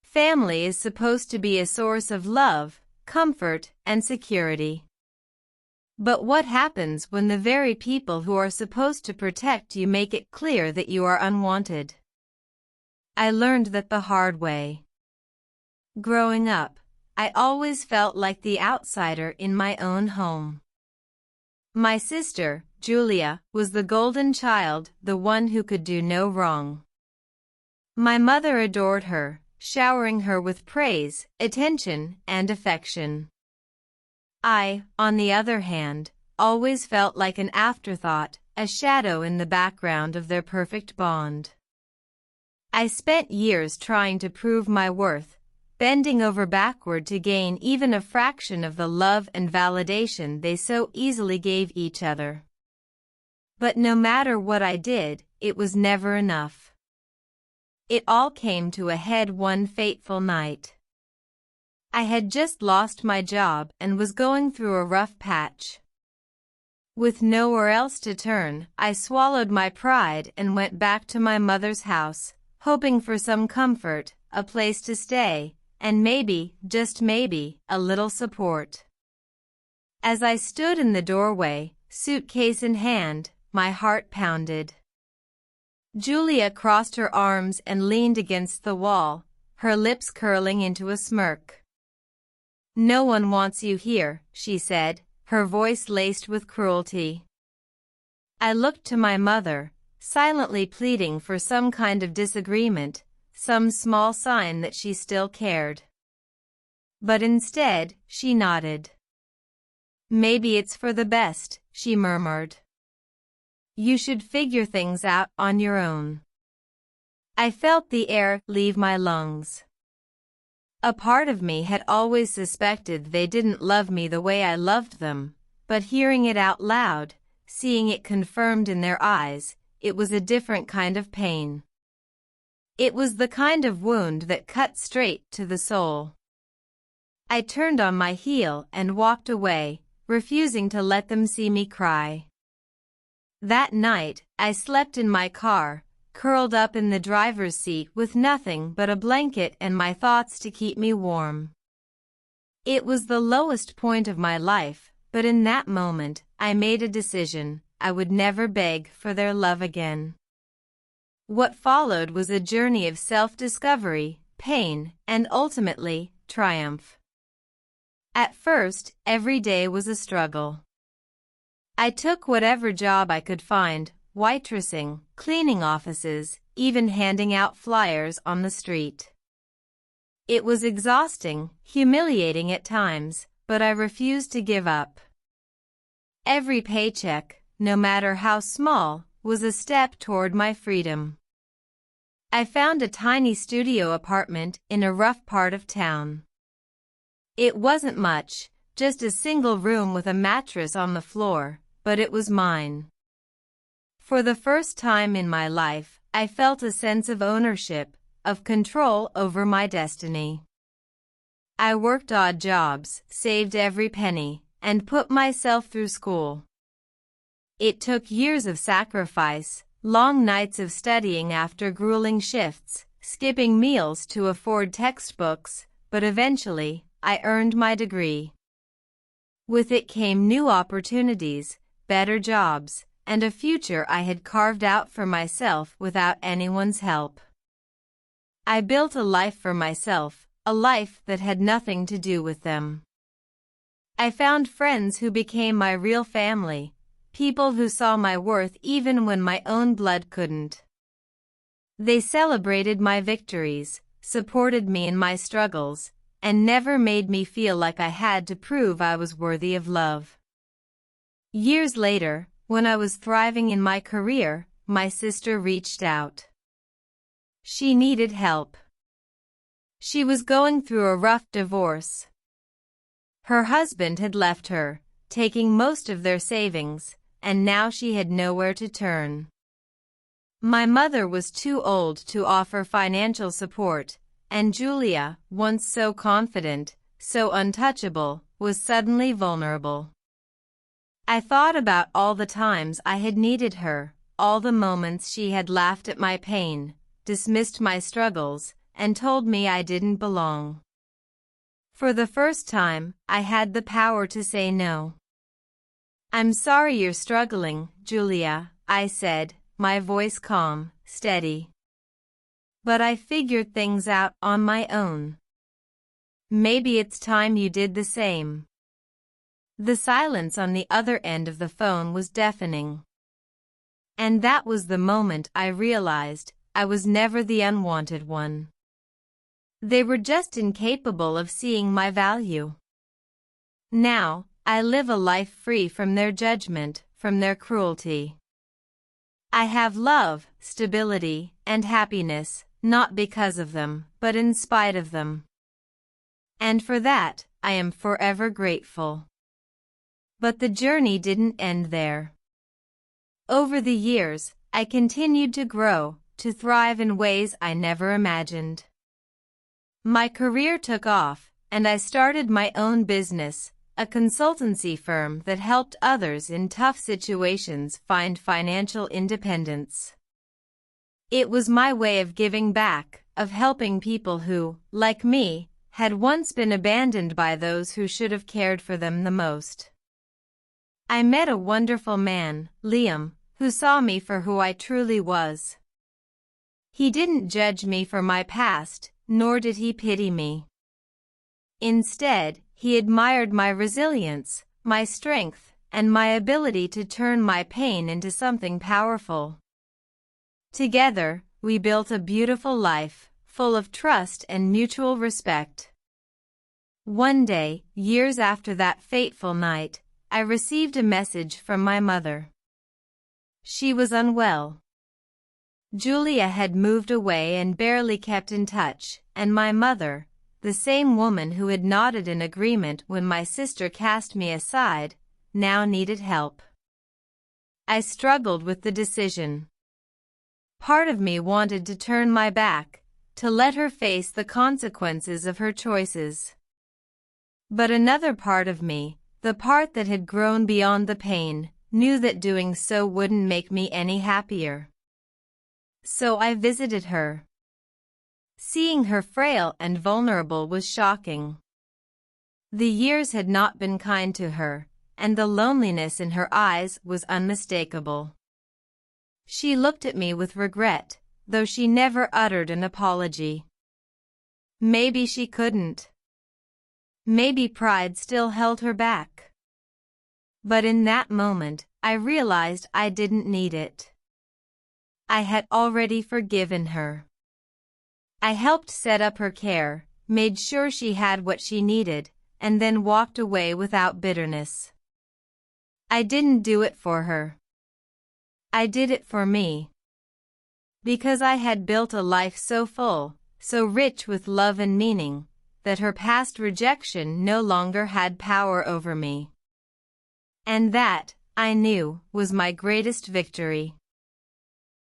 Family is supposed to be a source of love, comfort, and security. But what happens when the very people who are supposed to protect you make it clear that you are unwanted? I learned that the hard way. Growing up, I always felt like the outsider in my own home. My sister, Julia, was the golden child, the one who could do no wrong. My mother adored her, showering her with praise, attention, and affection. I, on the other hand, always felt like an afterthought, a shadow in the background of their perfect bond. I spent years trying to prove my worth, bending over backward to gain even a fraction of the love and validation they so easily gave each other. But no matter what I did, it was never enough. It all came to a head one fateful night. I had just lost my job and was going through a rough patch. With nowhere else to turn, I swallowed my pride and went back to my mother's house, hoping for some comfort, a place to stay, and maybe, just maybe, a little support. As I stood in the doorway, suitcase in hand, my heart pounded. Julia crossed her arms and leaned against the wall, her lips curling into a smirk. "No one wants you here," she said, her voice laced with cruelty. I looked to my mother, silently pleading for some kind of disagreement, some small sign that she still cared. But instead, she nodded. "Maybe it's for the best," she murmured. "You should figure things out on your own." I felt the air leave my lungs. A part of me had always suspected they didn't love me the way I loved them, but hearing it out loud, seeing it confirmed in their eyes, it was a different kind of pain. It was the kind of wound that cut straight to the soul. I turned on my heel and walked away, refusing to let them see me cry. That night, I slept in my car, curled up in the driver's seat with nothing but a blanket and my thoughts to keep me warm. It was the lowest point of my life, but in that moment, I made a decision: I would never beg for their love again. What followed was a journey of self-discovery, pain, and ultimately, triumph. At first, every day was a struggle. I took whatever job I could find, waitressing, cleaning offices, even handing out flyers on the street. It was exhausting, humiliating at times, but I refused to give up. Every paycheck, no matter how small, was a step toward my freedom. I found a tiny studio apartment in a rough part of town. It wasn't much, just a single room with a mattress on the floor, but it was mine. For the first time in my life, I felt a sense of ownership, of control over my destiny. I worked odd jobs, saved every penny, and put myself through school. It took years of sacrifice, long nights of studying after grueling shifts, skipping meals to afford textbooks, but eventually, I earned my degree. With it came new opportunities, better jobs, and a future I had carved out for myself without anyone's help. I built a life for myself, a life that had nothing to do with them. I found friends who became my real family, people who saw my worth even when my own blood couldn't. They celebrated my victories, supported me in my struggles, and never made me feel like I had to prove I was worthy of love. Years later, when I was thriving in my career, my sister reached out. She needed help. She was going through a rough divorce. Her husband had left her, taking most of their savings, and now she had nowhere to turn. My mother was too old to offer financial support, and Julia, once so confident, so untouchable, was suddenly vulnerable. I thought about all the times I had needed her, all the moments she had laughed at my pain, dismissed my struggles, and told me I didn't belong. For the first time, I had the power to say no. "I'm sorry you're struggling, Julia," I said, my voice calm, steady. "But I figured things out on my own. Maybe it's time you did the same." The silence on the other end of the phone was deafening. And that was the moment I realized I was never the unwanted one. They were just incapable of seeing my value. Now, I live a life free from their judgment, from their cruelty. I have love, stability, and happiness, not because of them, but in spite of them. And for that, I am forever grateful. But the journey didn't end there. Over the years, I continued to grow, to thrive in ways I never imagined. My career took off, and I started my own business, a consultancy firm that helped others in tough situations find financial independence. It was my way of giving back, of helping people who, like me, had once been abandoned by those who should have cared for them the most. I met a wonderful man, Liam, who saw me for who I truly was. He didn't judge me for my past, nor did he pity me. Instead, he admired my resilience, my strength, and my ability to turn my pain into something powerful. Together, we built a beautiful life, full of trust and mutual respect. One day, years after that fateful night, I received a message from my mother. She was unwell. Julia had moved away and barely kept in touch, and my mother, the same woman who had nodded in agreement when my sister cast me aside, now needed help. I struggled with the decision. Part of me wanted to turn my back, to let her face the consequences of her choices. But another part of me, the part that had grown beyond the pain, knew that doing so wouldn't make me any happier. So I visited her. Seeing her frail and vulnerable was shocking. The years had not been kind to her, and the loneliness in her eyes was unmistakable. She looked at me with regret, though she never uttered an apology. Maybe she couldn't. Maybe pride still held her back. But in that moment, I realized I didn't need it. I had already forgiven her. I helped set up her care, made sure she had what she needed, and then walked away without bitterness. I didn't do it for her. I did it for me. Because I had built a life so full, so rich with love and meaning, that her past rejection no longer had power over me. And that, I knew, was my greatest victory.